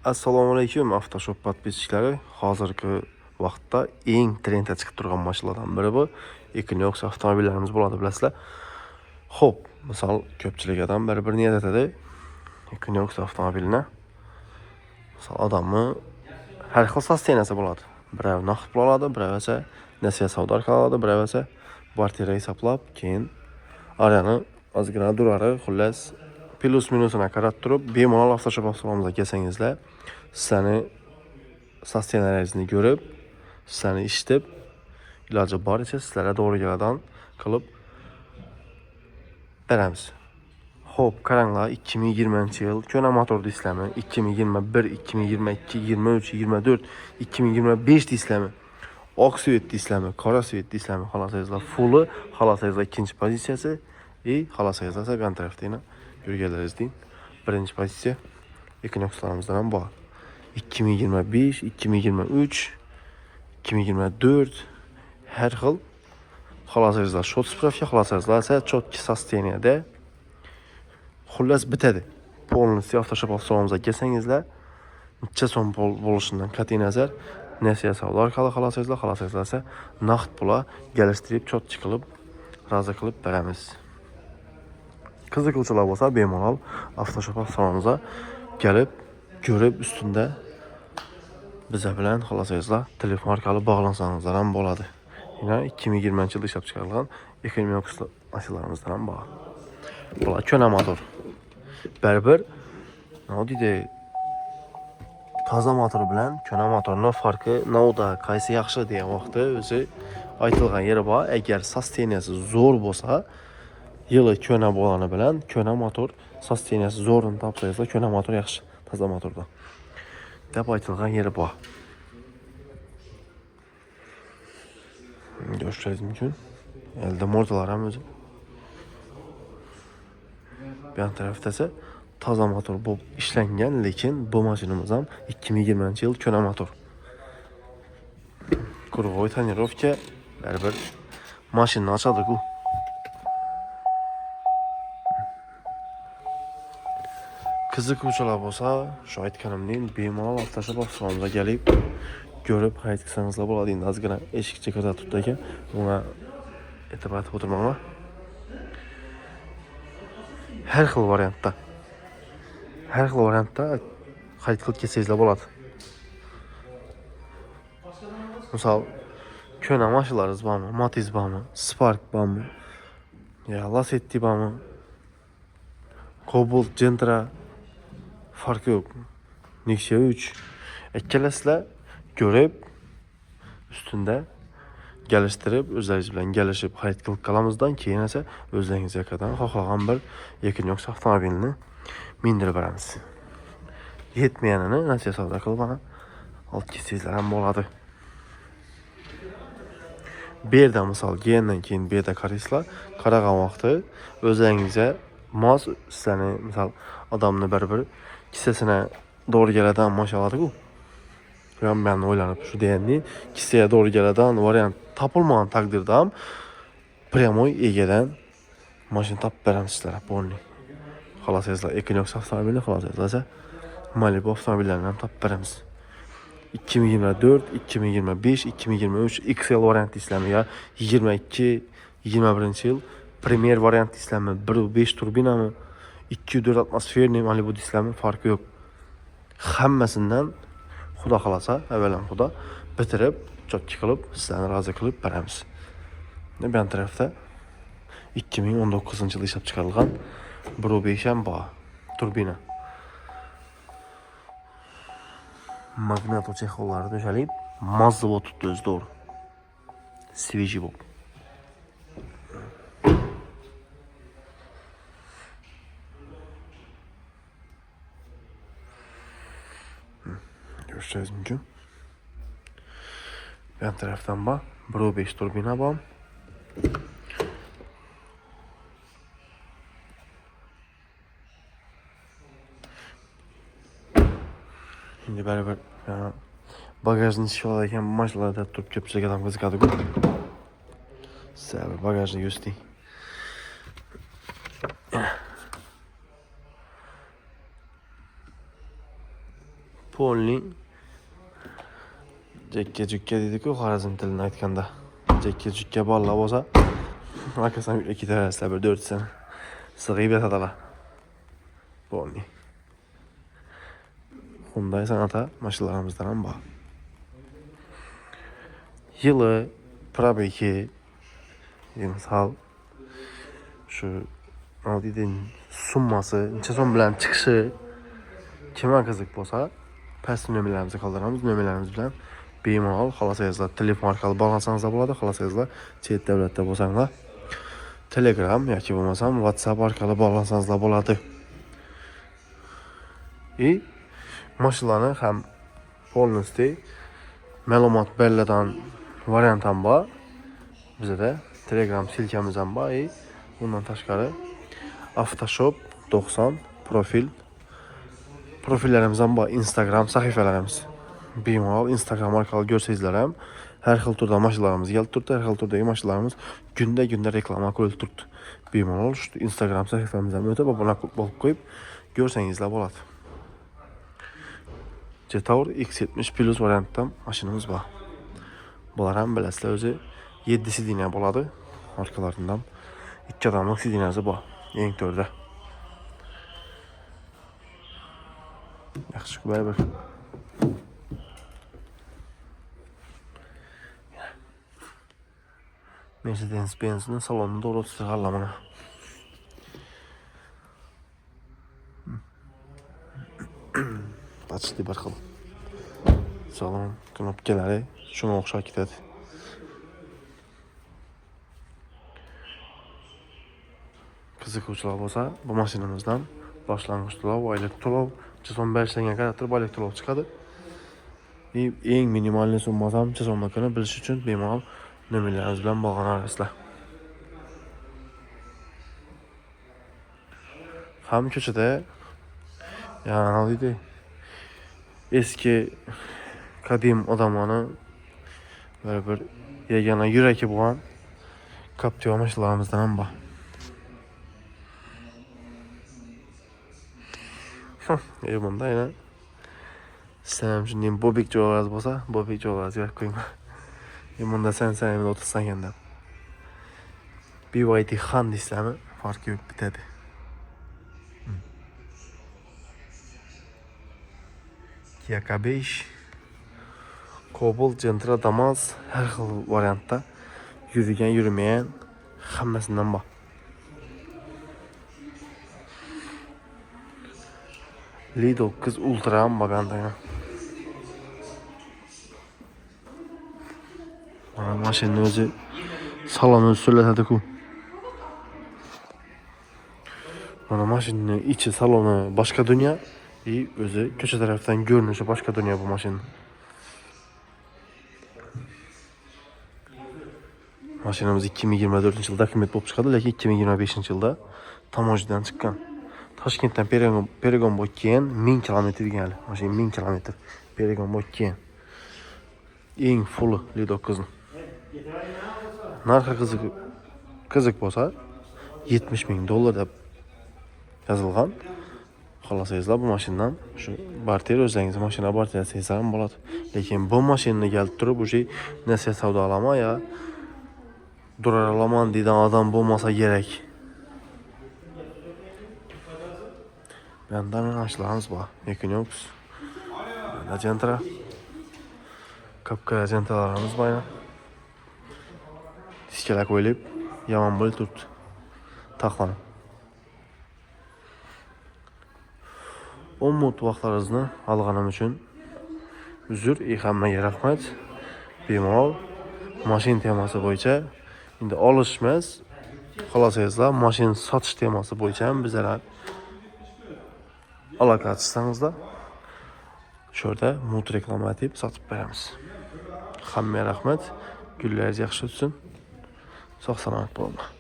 Assalomu alaykum avtoshop podpischiklari. Hozirgi vaqtda eng trendga chiqib turgan mashinalardan biri bu Equinox avtomobillarimiz bo'ladi, bilasizlar. Xo'p, misol ko'pchilik odam bir niyat etadi. Equinox avtomobilini misol odamni har xil sosteniyasi bo'ladi. Birov naqd pul oladi, birov esa nasiya savdo orqali oladi, birov esa kvartira hisoblab, keyin arani ozgina durari, xullas plus minusini qarab turib, bemalol avtoshop avtomobilga kelsangizlar, sizlarni sosteniyalaringizni ko'rib, sizlarni eshitib, iloji boricha sizlarga to'g'ri keladigan qilib beramiz. Xo'p, qaranglar, 2020-yil ko'na motor deysizlarmi? 2021, 2022, 23, 24, 2025 deysizlarmi? Oq svet deysizlarmi? Qora svet deysizlarmi? Xolasangizlar fulli, xolasangizlar ikkinchi pozitsiyasi, xolasangizlar sagan tarafdagina ko'rganlaringiz deyin. Birinchi pozitsiya Equinox'larimizdan ham bor. 2025, 2023, 2024 her xil xolasangizlar shot spravka, xolasangizlar esa chotki sosteniyada xullas bitadi. Polностью avtoshop avtomobilga kelsangizlar, necha so'm bo'lishidan qat'iy nazar, nasiya savdo orqali xolasangizlar esa naqd pula kelishtirib, chotchi qilib, rozi qilib beramiz. Qiziquvchilar bo'lsa, bemalol avtoshop avtomobilga kelib, ko'rib, ustunda bize bilan xolasangizlar telefon orqali bog'lansangizlar ham bo'ladi. Yine 2020-yilda ishlab chiqarilgan Equinox mashinalarimizdan ham bor. Bular ko'na motor. Baribir, nima deydi? Toza motor bilan ko'na motorning farqi nimada, qaysi yaxshi degan vaqtda o'zi aytilgan yeri bor. Agar sosteniyasi zo'r bo'lsa, yili ko'na bo'lgani bilan ko'na motor sosteniyasi zo'rini topsangiz, ko'na motor yaxshi, toza motordan deb aytilgan yeri bor. Görseniz mümkün. Elde mordalar ham o'zi. Bu yan tarafda esa toza motor bo'lib ishlangan, lekin bu mashinamiz ham 2020-yil ko'na motor. Круговой тонировка, baribir mashinani ochadi-ku. Qiziquvchilar bo'lsa, shu aytganimning bemalol avtoshop avtomobilga kelib, ko'rib xarid qilsangizlar bo'ladi. Endi ozgina eshikcha ko'rsatib ekan, bunga e'tibor etib o'tirmanglar. Har xil variantda xarid qilib kelsangizlar bo'ladi. Misol, ko'na mashinalaringiz bormi? Matiz bormi? Spark bormi? Ya Lacetti bormi? Cobalt, Gentra farqi yo'q. Nexia 3 ikkalasizlar ko'rib, ustunda geliştirib, o'zlaringiz bilan kelishib xarid qilib qolamizdan keyin esa o'zlaringizga qadar xohlagan bir Equinox avtomobilni mindirib beramiz. Yetmaganini nasiya savdo qilib ana olib kelsangizlar ham bo'ladi. Bu yerda misol kelgandan keyin bu yerda qaraysizlar, qaragan vaqtda o'zlaringizga mos sizlarni misol odamni bir kissasini doğru keladigan mashinalar-ku. Ben o'ylanib shu deyapman, kissaga doğru keladigan variant topilmagan takdirda ham pryamoy egadan mashina topib beramiz sizlarga polni. Xolasangizlar Equinox avtomobilini, xolasangizlar Malibu avtomobillarini ham topib beramiz. 2024, 2025, 2023 XL variant deysizlarmi yo 22, 21-yil Premier variant deysizlarmi, 1.5 turbinami, 2.4 atmosferli Malibu deysizlarmi, farqi yo'q. Hammasidan Xudo xolasa, avvalan Xudo bitirib, chotki qilib, sizlarni rozi qilib beramiz. Bu yan tarafda 2019-yilda ishlab chiqarilgan 1.5 ham bor, turbina. Magnat chexollari döşəlib, mazlı bo'lib tutdi o'zi to'g'ri. Sveji bo'lib. Görüşürüz mümkün. Yan taraftan bak, 1.5 turbina var. Şimdi beraber bagajını işgalarken bu maçlarda tutup köpçek adam kızıkadı. Size bagajını göstereyim. Polning jekka deydi-ku Xorazm tilini aytganda. Jekka balla bo'lsa, akasam ikki tarafda bir 4 sene sig'ib yotadilar. Polning. Hyundai Sonata mashinalarimizdan ham bor. Yılı, probeki, misal şu aldığın summası, neçə son bilan çıxışı kimə qiziq bo'lsa, pastki nömrələrimizi qaldıramiz. Nömrələrimiz bilan bemalol xalos yazılar. Telefon orqali bağlansanız da bo'ladi, xalos yazılar. Chet davlatda bo'lsanglar, Telegram yoki bo'lmasam WhatsApp orqali bağlansanız da bo'ladi. Mashinalarni ham polностью ma'lumot beriladigan variant ham bor. Bizda Telegram silkamiz ham bor. Bundan tashqari Avtoshop 90 profillarimiz ham bor. Instagram sahifalarimiz. Bemalol Instagram orqali ko'rsangizlar ham har xil turda mashinalarimiz kelib turibdi. Har xil turdagi mashinalarimiz kunda reklama qo'yilib turibdi. Bemalol shu Instagram sahifamizdan o'tib obuna bo'lib qo'yib ko'rsangizlar bo'ladi. Jetour X70 Plus variantdan mashinamiz bor. Bular ham bilasizlar o'zi 7 sidina bo'ladi. Orqalaridan 2 odamlik sidinasi bor. Eng to'rda. Yaxshi baribir. Mercedes-Benz'ning salonini to'g'ri tutganlar mana. Почти bir xil. Salon knopkalari shunga o'xshab ketadi. Qiziquvchilar bo'lsa, bu mashinamizdan boshlang'ich to'lov, oylik to'lov 315 ga qadar oylik to'lov chiqadi. Eng minimal summasi ham 310 kuni bilish uchun bemalol nomerlarimiz bilan bog'lanasizlar. Ham ko'chada yani eski qadim odamlarni bir yegana yuragi bo'lgan Captiva mashinalarimizdan ham bor. Bunda yana sen shunday bobik jo'g'az bo'lsa, bobik jo'g'az yo'q qo'yma. Bunda sen endi o'tirsan endi. BYD Han deysizlarmi? Farqi yo'q bitadi. Kia K5, Cobalt, Gentra, Damas har xil variantda yurgan, yurmayan hammasidan bor. Li9 Ultra ham baganda. Mana mashinaning o'zi saloni so'latadi-ku. Mana mashinaning ichi saloni boshqa dunyo. O'zi ko'cha tarafdan görünüşü başka dünya bu maşının. Maşinamiz 2024 yılda kıymet bo'lib chiqadi, lekin 2025 yılda tamojidan chiqqan. Toshkentdan Perigon bo'tgan 1000 kilometr yurgan. Mashina 1000 kilometr Perigon bo'tgan. Eng full Li9 ning. Narxi qiziq bo'lsa $70,000 deb yozilgan. Xohlasangiz bu mashinadan shu barter o'zingiz mashina barter qilsangiz ham bo'ladi. Lekin bu mashinani kelib turib o'sha nasiya savdo olaman ya durar olaman degan odam bo'lmasa kerak. Bunda mashinamiz bor. Equinox, Gentra, Captiva Gentralarimiz bor. Diskalar qo'yilib, yomon bo'lib turibdi. Taxlanib. Umut vaqtlaringizni olganim uchun uzr, hammaga rahmat. Bemalol mashina temasi bo'yicha endi olish emas, xohlasangizlar mashina sotish temasi bo'yicha ham bizlar aloqa qilsangizlar shu yerda mut reklama deb sotib beramiz. Hammaga rahmat. Kunlaringiz yaxshi o'tsin. Sog' salomat bo'linglar.